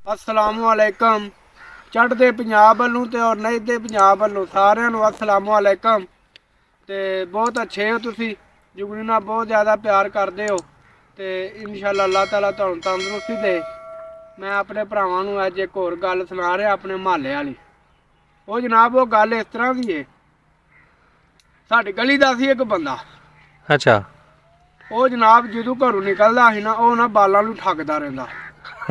अस्सलामुअलैकुम। चढ़ते पंजाब वालों ते और नहिते पंजाब वालों सारिਆਂ ਨੂੰ अस्सलामुअलैकुम। ਤੇ ਬਹੁਤ ਅੱਛੇ ਹੋ ਤੁਸੀਂ, ਜੁਗਨੀ ਨਾਲ ਬਹੁਤ ਜ਼ਿਆਦਾ ਪਿਆਰ ਕਰਦੇ ਹੋ ਤੇ ਇਨਸ਼ਾਅੱਲਾ ਅੱਲਾਹ ਤਾਲਾ ਤੁਹਾਨੂੰ ਤੰਦਰੁਸਤੀ ਦੇ। ਮੈਂ ਆਪਣੇ ਭਰਾਵਾਂ ਨੂੰ ਅੱਜ ਇੱਕ ਹੋਰ ਗੱਲ ਸੁਣਾ ਰਿਹਾ ਆਪਣੇ ਮੁਹੱਲੇ ਵਾਲੀ। ਉਹ ਜਨਾਬ ਉਹ ਗੱਲ ਇਸ ਤਰ੍ਹਾਂ ਦੀ ਏ, ਸਾਡੀ ਗਲੀ ਦਾ ਸੀ ਇੱਕ ਬੰਦਾ। ਅੱਛਾ ਉਹ ਜਨਾਬ ਜਦੋਂ ਘਰੋਂ ਨਿਕਲਦਾ ਸੀ ਨਾ, ਉਹ ਨਾ ਬਾਲਾਂ ਨੂੰ ਠੱਗਦਾ ਰਹਿੰਦਾ।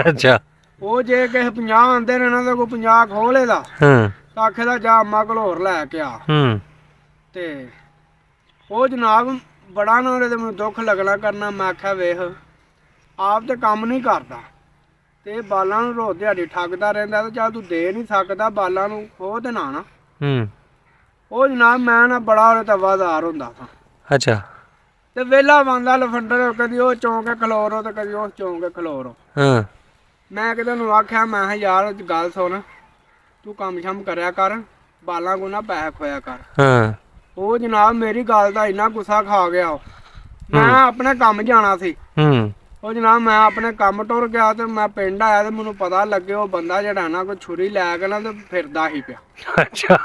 ਅੱਛਾ ਉਹ ਜੇ ਕਿਸੇ 50 ਆਉਂਦੇ ਨੇ ਨਾ ਤਾਂ ਕੋਈ 50 ਖੋਹ ਲੇਦਾ, ਹੂੰ ਤਾਂ ਆਖੇਦਾ ਜਾ ਅੰਮਾ ਕੋਲ ਹੋਰ ਲੈ ਕੇ ਆ। ਹੂੰ ਤੇ ਉਹ ਜਨਾਬ ਬੜਾ ਨਾ ਉਹਦੇ ਤੇ ਮੈਨੂੰ ਦੁੱਖ ਲੱਗਣਾ ਕਰਨਾ। ਮੈਂ ਆਖਿਆ ਵੇਖ ਆਪ ਤੇ ਕੰਮ ਨਹੀਂ ਕਰਦਾ ਤੇ ਬਾਲਾਂ ਨੂੰ ਰੋਜ਼ ਦਿਹਾੜੀ ਠੱਗਦਾ ਰਹਿੰਦਾ, ਤੇ ਚੱਲ ਤੂੰ ਦੇ ਨਹੀਂ ਸਕਦਾ ਬਾਲਾਂ ਨੂੰ, ਖੋਹ ਤੇ ਨਾ। ਹੂੰ ਉਹ ਜਨਾਬ ਮੈਂ ਨਾ ਬੜਾ ਉਹਦੇ ਤੇ ਵਫ਼ਾਦਾਰ ਹੁੰਦਾ ਸਾਂ। ਅੱਛਾ ਤੇ ਵਿਹਲਾ ਬੰਦਾ ਲਫੰਡਰ, ਕਦੀ ਉਹ ਚੌਂਕੇ ਖਲੋਰੋ ਤੇ ਕਦੀ ਉਸ ਚੌਂਕੇ ਖਲੋਰੋ। ਹਾਂ ਮੈਂ ਕਿਤੇ ਨੂੰ ਆਖਿਆ ਮੈਂ ਕਿਹਾ ਯਾਰ ਗੱਲ ਸੁਣ, ਤੂੰ ਕੰਮ ਸ਼ਮ ਕਰਿਆ ਕਰ, ਬਾਲਾਂ ਕੋ ਨਾ ਪੈਸੇ ਖੋਇਆ ਕਰ। ਹਾਂ ਉਹ ਜਨਾਬ ਮੇਰੀ ਗੱਲ ਦਾ ਇੰਨਾ ਗੁੱਸਾ ਖਾ ਗਿਆ। ਮੈਂ ਆਪਣੇ ਕੰਮ ਜਾਣਾ ਸੀ। ਹੂੰ ਉਹ ਜਨਾਬ ਮੈਂ ਆਪਣੇ ਕੰਮ ਟੁਰ ਗਿਆ ਤੇ ਮੈਂ ਪਿੰਡ ਆਇਆ ਤੇ ਮੈਨੂੰ ਪਤਾ ਲੱਗੇ ਉਹ ਬੰਦਾ ਜਿਹੜਾ ਨਾ ਕੋਈ ਛੁਰੀ ਲੈ ਕੇ ਨਾ ਤੇ ਫਿਰਦਾ ਹੀ ਪਿਆ। ਅੱਛਾ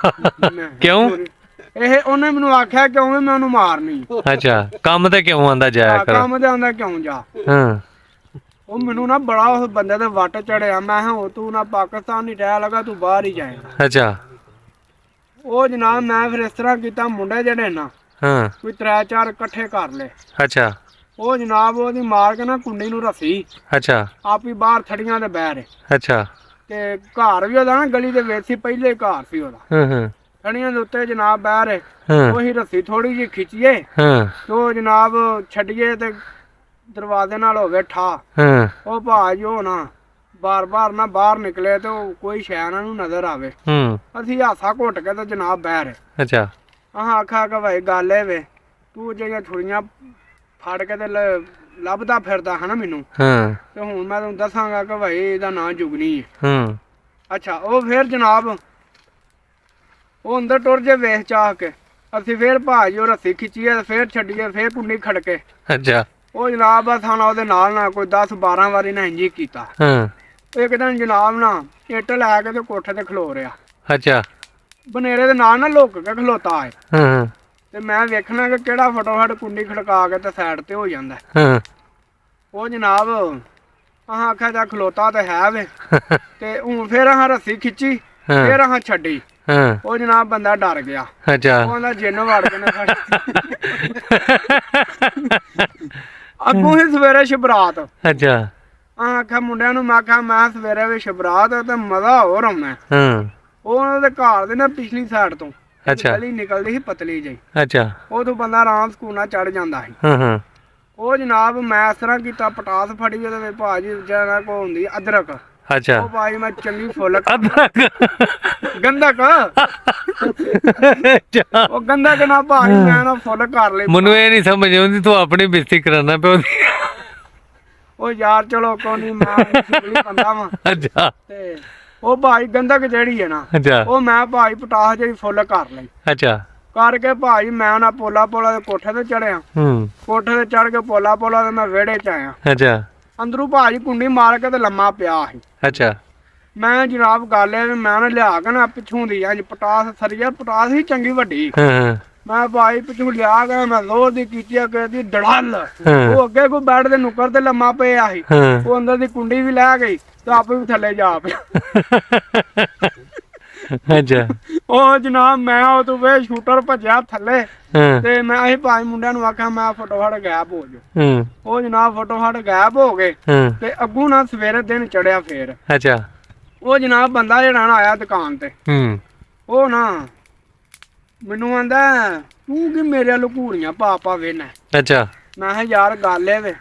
ਮੈਂ ਕਿਉਂ? ਇਹ ਉਹਨੇ ਮੈਨੂੰ ਆਖਿਆ ਕਿਉਂ ਮੈਂ ਉਹਨੂੰ ਮਾਰਨੀ। ਅੱਛਾ ਕੰਮ ਤੇ ਕਿਉਂ ਆਂਦਾ ਜਾਇਆ ਕਰ? ਕੰਮ ਤੇ ਆਉਂਦਾ ਕਿਉਂ ਜਾ। ਹਾਂ ਉਹ ਮੈਨੂੰ ਨਾ ਬੜਾ ਉਸ ਬੰਦੇ ਦੇ ਵੱਟ ਚੜਿਆ। ਮੈਂ ਕਿਹਾ ਉਹ ਤੂੰ ਨਾ ਪਾਕਿਸਤਾਨ ਨਹੀਂ ਰਹਿ ਲਗਾ, ਤੂੰ ਬਾਹਰ ਹੀ ਜਾਏਗਾ। ਅੱਛਾ ਉਹ ਜਨਾਬ ਮੈਂ ਫਿਰ ਇਸ ਤਰ੍ਹਾਂ ਕੀਤਾ, ਮੁੰਡੇ ਜਿਹੜੇ ਨਾ ਹਾਂ ਕੋਈ 3-4 ਇਕੱਠੇ ਕਰ ਲਏ। ਅੱਛਾ ਉਹ ਜਨਾਬ ਉਹਦੀ ਮਾਰ ਕੇ ਨਾ ਕੁੰਡੀ ਨੂੰ ਰੱਸੀ, ਅੱਛਾ ਆਪ ਹੀ ਬਾਹਰ ਥੜੀਆਂ ਦੇ ਬਹਿ ਰਹੇ। ਅੱਛਾ ਤੇ ਘਰ ਵੀ ਉਹਦਾ ਨਾ ਗਲੀ ਦੇ ਵਿੱਚ ਸੀ, ਪਹਿਲੇ ਘਰ ਸੀ ਉਹਦਾ। ਹਾਂ ਹਾਂ ਥੜੀਆਂ ਦੇ ਉੱਤੇ ਜਨਾਬ ਬਹਿ ਰਹੇ। ਹਾਂ ਉਹੀ ਰੱਸੀ ਥੋੜੀ ਜਿਹੀ ਖਿੱਚੀਏ ਹਾਂ ਤੇ ਉਹ ਜਨਾਬ ਛੱਡੀਏ ਤੇ ਦਰਵਾਜ਼ੇ ਨਾਲ ਹੋਵੇ ਠਾ। ਹਾਂ ਉਹ ਭਾਜ ਉਹ ਨਾ ਬਾਰ-ਬਾਰ ਨਾ ਬਾਹਰ ਨਿਕਲੇ ਤੇ ਉਹ ਕੋਈ ਸ਼ੈ ਇਹਨਾਂ ਨੂੰ ਨਜ਼ਰ ਆਵੇ। ਹੂੰ ਅਸੀਂ ਹਾਸਾ ਘੁੱਟ ਕੇ ਤੇ ਜਨਾਬ ਬਹਿ ਰਹੇ। ਅੱਛਾ ਆਖਾ ਕਿ ਭਾਈ ਗੱਲ ਇਹ ਵੇ, ਤੂੰ ਜਿਹੜੀਆਂ ਛੁਰੀਆਂ ਫੜ ਕੇ ਤੇ ਲੱਭਦਾ ਫਿਰਦਾ ਹੈ ਨਾ ਮੈਨੂੰ, ਹਾਂ ਤੇ ਹੁਣ ਮੈਂ ਤੁਹਾਨੂੰ ਦੱਸਾਂਗਾ ਕਿ ਭਾਈ ਇਹਦਾ ਨਾਂ ਜੁਗਨੀ ਹੈ। ਹੂੰ ਅੱਛਾ ਉਹ ਫਿਰ ਜਨਾਬ ਉਹ ਅੰਦਰ ਟੁਰ ਜੇ ਵੇਖ ਚਾਹ ਕੇ, ਅਸੀਂ ਫਿਰ ਭਾਜੀ ਉਹ ਰੱਸੀ ਖਿੱਚੀਏ ਤੇ ਫਿਰ ਛੱਡੀਏ, ਫਿਰ ਕੁੰਡੀ ਖੜਕੇ। ਅੱਛਾ ਉਹ ਜਨਾਬ ਬਸ ਹੁਣ ਉਹਦੇ ਨਾਲ ਨਾ ਕੋਈ 10-12 ਵਾਰੀ ਨਾ ਇੰਝ ਹੀ ਕੀਤਾ। ਹਾਂ ਇੱਕ ਦਿਨ ਜਨਾਬ ਨਾ ਇੱਟ ਲੈ ਕੇ ਤੇ ਕੋਠੇ ਤੇ ਖਲੋ ਰਿਹਾ, ਅੱਛਾ ਬਨੇਰੇ ਦੇ ਨਾਲ ਨਾ ਲੁੱਕ ਕੇ ਖਲੋਤਾ ਹੈ। ਹਾਂ ਤੇ ਮੈਂ ਵੇਖਣਾ ਕਿ ਕਿਹੜਾ ਫਟੋਫਟ ਕੁੰਡੀ ਖੜਕਾ ਕੇ ਤੇ ਸਾਈਡ ਤੇ ਹੋ ਜਾਂਦਾ। ਹਾਂ ਉਹ ਜਨਾਬ ਆਖਿਆ ਜਾ ਖਲੋਤਾ ਤੇ ਹੈ ਵੇ। ਤੇ ਹੁਣ ਫਿਰ ਰੱਸੀ ਖਿੱਚੀ, ਫਿਰ ਛੱਡੀ। ਹਾਂ ਉਹ ਜਨਾਬ ਬੰਦਾ ਡਰ ਗਿਆ। ਅੱਛਾ ਉਹ ਕਹਿੰਦਾ ਜਿੰਨ ਵੜ ਕੇ ਨਾ ਅੱਗੋਂ ਹੀ ਸਵੇਰੇ ਸ਼ਬਰਾਤ। ਅੱਛਾ ਆਖਿਆ ਮੁੰਡਿਆਂ ਨੂੰ, ਮੈਂ ਆਖਿਆ ਮੈਂ ਸਵੇਰੇ ਵੀ ਸ਼ਬਰਾਤ ਤੇ ਮਜ਼ਾ ਹੋਰ ਆਉਣਾ। ਹਾਂ ਉਹ ਉਹਨਾਂ ਦੇ ਘਰ ਦੇ ਨਾ ਪਿਛਲੀ ਸਾਈਡ ਤੋਂ ਅੱਛਾ ਗਲੀ ਨਿਕਲਦੀ ਸੀ ਪਤਲੀ ਜਿਹੀ, ਅੱਛਾ ਉਦੋਂ ਬੰਦਾ ਆਰਾਮ ਸਕੂਨ ਨਾਲ ਚੜ ਜਾਂਦਾ ਸੀ। ਹਾਂ ਹਾਂ ਉਹ ਜਨਾਬ ਮੈਂ ਇਸ ਤਰ੍ਹਾਂ ਕੀਤਾ, ਪਟਾਸ ਫੜੀ ਉਹਦੇ ਵਿੱਚ ਭਾਜੀ ਜਿਹੜਾ ਕੋ ਹੁੰਦੀ ਅਦਰਕ। ਅੱਛਾ ਉਹ ਭਾਜੀ ਮੈਂ ਚੰਗੀ ਫੁੱਲ ਅਦਰਕ ਗੰਧਕ। ਅੱਛਾ ਉਹ ਗੰਧਕ ਨਾ ਭਾਜੀ ਮੈਂ ਨਾ ਫੁੱਲ ਕਰ ਲਈ। ਮੈਨੂੰ ਇਹ ਨਹੀਂ ਸਮਝ ਆਉਂਦੀ ਤੂੰ ਆਪਣੀ ਬੇਇੱਜ਼ਤੀ ਕਰਾਨਾ ਪਿਆ ਉਹਦੀ। ਉਹ ਯਾਰ ਚਲੋ ਕੋਈ ਨਹੀਂ, ਮੈਂ ਸ਼ੁਗਲੀ ਬੰਦਾ ਵਾਂ। ਅੱਛਾ ਤੇ ਉਹ ਭਾਈ ਗੰਧਕ ਜਿਹੜੀ ਹੈ ਨਾ, ਅੱਛਾ ਉਹ ਮੈਂ ਭਾਈ ਪਟਾਸ ਜਿਹੜੀ ਫੁੱਲ ਕਰ ਲਈ। ਅੱਛਾ ਕਰਕੇ ਭਾਈ ਮੈਂ ਨਾ ਪੋਲਾ ਦੇ ਕੋਠੇ ਤੇ ਚੜਿਆ। ਹੂੰ ਕੋਠੇ ਤੇ ਚੜ ਕੇ ਪੋਲਾ ਤੇ ਮੈਂ ਵਿਹੜੇ ਚ ਆਇਆ। ਅੱਛਾ ਅੰਦਰੋਂ ਭਾਜੀ ਕੁੰਡੀ ਮਾਰ ਕੇ ਤੇ ਲੰਮਾ ਪਿਆ ਸੀ। ਅੱਛਾ ਮੈਂ ਜਨਾਬ ਗੱਲ ਇਹ ਮੈਂ ਨਾ ਲਿਆ ਕੇ ਨਾ ਪਿੱਛੋਂ ਦੀ ਅੱਜ ਪਟਾਸ ਸਰੀਆ ਪਟਾਸ ਸੀ ਚੰਗੀ ਵੱਡੀ। ਹਾਂ ਹਾਂ ਮੈਂ ਭਾਈ ਪਿੱਛੋਂ ਲਿਆ ਕੇ ਮੈਂ ਜ਼ੋਰ ਦੀ ਕੀਤੀ ਆ ਕਿ ਡੜਲ। ਉਹ ਅੱਗੇ ਕੋਈ ਬੈੱਡ ਦੇ ਨੁੱਕਰ ਤੇ ਲੰਮਾ ਪਿਆ ਸੀ। ਹਾਂ ਉਹ ਅੰਦਰ ਦੀ ਕੁੰਡੀ ਵੀ ਲੈ ਗਈ ਤੇ ਆਪੇ ਵੀ ਥੱਲੇ ਜਾ ਪਿਆ। ਅੱਛਾ ਉਹ ਜਨਾਬ ਮੈਂ ਉਹ ਤੋਂ ਵੇ ਸ਼ੂਟਰ ਭੱਜਿਆ ਥੱਲੇ। ਹਾਂ ਤੇ ਮੈਂ ਅਸੀਂ ਪੰਜ ਮੁੰਡਿਆਂ ਨੂੰ ਆਖਿਆ ਮੈਂ ਫਟੋਫਟ ਗਾਇਬ ਹੋ ਜਾ। ਹੂੰ ਉਹ ਜਨਾਬ ਫਟੋਫਟ ਗਾਇਬ ਹੋ ਗਏ। ਹਾਂ ਤੇ ਅੱਗੋਂ ਨਾ ਸਵੇਰੇ ਦਿਨ ਚੜਿਆ ਫੇਰ। ਅੱਛਾ ਉਹ ਜਨਾਬ ਬੰਦਾ ਜਿਹੜਾ ਨਾ ਆਇਆ ਦੁਕਾਨ ਤੇ, ਹੂੰ ਉਹ ਨਾ ਮੈਨੂੰ ਆਂਦਾ ਤੂੰ ਕੀ ਮੇਰੇ ਵੱਲੋਂ ਘੂਰੀਆਂ ਪਾ ਵੇਨਾ। ਅੱਛਾ ਮੈਂ ਕਿਹਾ ਯਾਰ ਗੱਲ ਇਹ ਵੇ,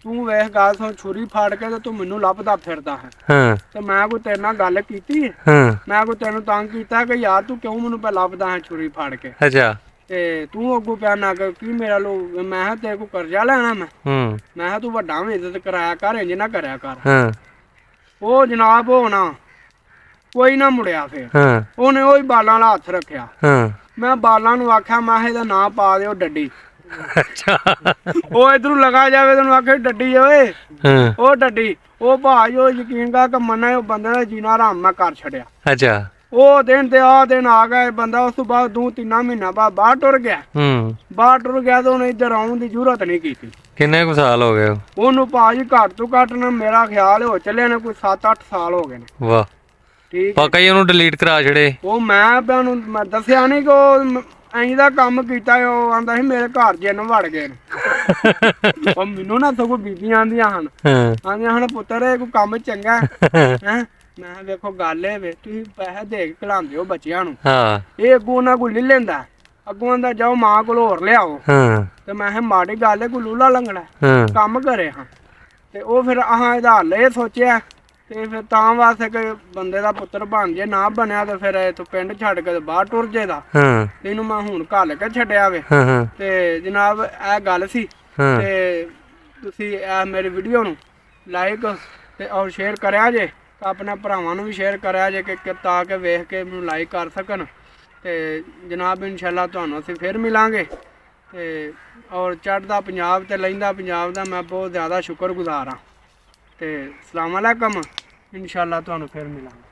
ਤੂੰ ਵੇਖ ਗੱਲ ਸੁਣ, ਛੁਰੀ ਫਾੜ ਕੇ ਤੇ ਤੂੰ ਮੈਨੂੰ ਲੱਭਦਾ ਫਿਰਦਾ ਹੈ। ਹਾਂ ਤੇ ਮੈਂ ਕੋਈ ਤੇਰੇ ਨਾਲ ਗੱਲ ਕੀਤੀ ਹੈ? ਹਾਂ ਮੈਂ ਕੋਈ ਤੈਨੂੰ ਤੰਗ ਕੀਤਾ ਕਿ ਯਾਰ ਤੂੰ ਕਿਉਂ ਮੈਨੂੰ ਪੈ ਲੱਭਦਾ ਹੈ ਛੁਰੀ ਫਾੜ ਕੇ? ਅੱਛਾ ਤੇ ਤੂੰ ਅੱਗੋਂ ਪਿਆ ਨਾ ਕੀ ਮੇਰਾ ਲੋ। ਮੈਂ ਕਿਹਾ ਤੇਰੇ ਕੋਲ ਕਰਜ਼ਾ ਲੈਣਾ ਮੈਂ ਕਿਹਾ ਤੂੰ ਵੱਡਾ ਵੀ ਇੱਜ਼ਤ ਕਰਾਇਆ ਕਰ, ਇੰਜ ਨਾ ਕਰਿਆ ਕਰ। ਹਾਂ ਉਹ ਜਨਾਬ ਉਹ ਨਾ ਕੋਈ ਨਾ ਮੁੜਿਆ ਫੇਰ। ਹਾਂ ਉਹਨੇ ਉਹੀ ਬਾਲਾਂ ਵਾਲਾ ਹੱਥ ਰੱਖਿਆ। ਹਾਂ ਮੈਂ ਬਾਲਾਂ ਨੂੰ ਆਖਿਆ ਮੈਂ ਇਹਦਾ ਨਾਂ ਪਾ ਦਿਓ ਡੱਡੀ। ਅੱਛਾ ਉਹ ਇਧਰੋਂ ਲਗਾ ਜਾਵੇ ਤੈਨੂੰ ਆਖੇ ਡੱਡੀ ਓਏ, ਹਾਂ ਉਹ ਡੱਡੀ ਉਹ ਭਾਜ ਉਹ ਯਕੀਨ ਕਰ ਕਿ ਮੰਨਾ ਉਹ ਬੰਦੇ ਦਾ ਜੀਣਾ ਆਰਾਮ ਨਾਲ ਕਰ ਛੱਡਿਆ। ਅੱਛਾ ਉਹ ਦਿਨ ਤੇ ਆ ਦਿਨ ਆ ਗਿਆ ਬੰਦਾ, ਉਸ ਤੋਂ ਬਾਅਦ 2-3 ਮਹੀਨਾ ਬਾਅਦ ਬਾਹਰ ਟੁਰ ਗਿਆ। ਬਾਹਰ ਟੁਰ ਗਿਆ ਤਾਂ ਉਹਨੇ ਇੱਧਰ ਆਉਣ ਦੀ ਜ਼ਰੂਰਤ ਨਹੀਂ ਕੀਤੀ। ਕਿੰਨੇ ਕੁ ਸਾਲ ਹੋ ਗਏ? ਉਹਨੂੰ ਭਾਜੀ ਘੱਟ ਤੋਂ ਘੱਟ ਨਾ ਮੇਰਾ ਖਿਆਲ ਹੋ ਚੱਲੇ ਨੇ ਕੋਈ 7-8 ਸਾਲ ਹੋ ਗਏ ਨੇ। ਵਾਹ, ਠੀਕ ਪੱਕਾ ਹੀ ਉਹਨੂੰ ਡਿਲੀਟ ਕਰਾ ਛੜੇ। ਉਹ ਮੈਂ ਦੱਸਿਆ ਨਹੀਂ ਕਿ ਉਹ ਐਂ ਦਾ ਕੰਮ ਕੀਤਾ। ਉਹ ਆਂਦਾ ਸੀ ਮੇਰੇ ਘਰ ਜਿੰਨ ਵੜ ਗਏ ਨੇ। ਉਹ ਮੈਨੂੰ ਨਾ ਸਗੋਂ ਬੀਬੀਆਂ ਆਂਦੀਆਂ ਹਨ, ਆਂਦੀਆਂ ਹਨ ਪੁੱਤਰ ਇਹ ਕੋਈ ਕੰਮ ਚੰਗਾ ਹੈ। ਮੈਂ ਕਿਹਾ ਵੇਖੋ ਗੱਲ ਇਹ ਵੇ ਤੁਸੀਂ ਪੈਸੇ ਦੇ ਕੇ ਖਿਲਾਉਂਦੇ ਹੋ ਬੱਚਿਆਂ ਨੂੰ, ਇਹ ਅੱਗੋਂ ਉਹਨਾਂ ਕੋਲ ਲੈ ਲੈਂਦਾ, ਅੱਗੋਂ ਆਂਦਾ ਜਾਓ ਮਾਂ ਕੋਲ ਹੋਰ ਲਿਆਓ। ਤੇ ਮੈਂ ਕਿਹਾ ਮਾੜੀ ਗੱਲ ਹੈ ਕੋਈ ਲੂਲਾ ਲੰਗੜਾ ਕੰਮ ਕਰੇ ਹਾਂ। ਤੇ ਉਹ ਫਿਰ ਇਹਦਾ ਹੱਲ ਇਹ ਸੋਚਿਆ ਤੇ ਫਿਰ ਤਾਂ ਵਾਸਤੇ ਕਿ ਬੰਦੇ ਦਾ ਪੁੱਤਰ ਬਣ ਜੇ, ਨਾ ਬਣਿਆ ਤੇ ਫਿਰ ਇੱਥੋਂ ਪਿੰਡ ਛੱਡ ਕੇ ਬਾਹਰ ਟੁਰ ਜੇਦਾ। ਇਹਨੂੰ ਮੈਂ ਹੁਣ ਘੱਲ ਕੇ ਛੱਡਿਆ ਵੇ। ਤੇ ਜਨਾਬ ਇਹ ਗੱਲ ਸੀ। ਤੇ ਤੁਸੀਂ ਇਹ ਮੇਰੀ ਵੀਡੀਓ ਨੂੰ ਲਾਈਕ ਤੇ ਔਰ ਸ਼ੇਅਰ ਕਰਿਆ ਜੇ, ਆਪਣੇ ਭਰਾਵਾਂ ਨੂੰ ਵੀ ਸ਼ੇਅਰ ਕਰਿਆ ਜੇ ਕਿ ਤਾਂ ਕਿ ਵੇਖ ਕੇ ਮੈਨੂੰ ਲਾਈਕ ਕਰ ਸਕਣ। ਤੇ ਜਨਾਬ ਇਨਸ਼ਾਅੱਲਾ ਤੁਹਾਨੂੰ ਅਸੀਂ ਫਿਰ ਮਿਲਾਂਗੇ। ਤੇ ਔਰ ਚੜ੍ਹਦਾ ਪੰਜਾਬ ਤੇ ਲਹਿੰਦਾ ਪੰਜਾਬ ਦਾ ਮੈਂ ਬਹੁਤ ਜ਼ਿਆਦਾ ਸ਼ੁਕਰਗੁਜ਼ਾਰ ਹਾਂ। ਤੇ ਅਸਲਾਮ ਅਲੈਕਮ, ਇਨਸ਼ਾਅੱਲਾ ਤੁਹਾਨੂੰ ਫਿਰ ਮਿਲਾਂਗੇ।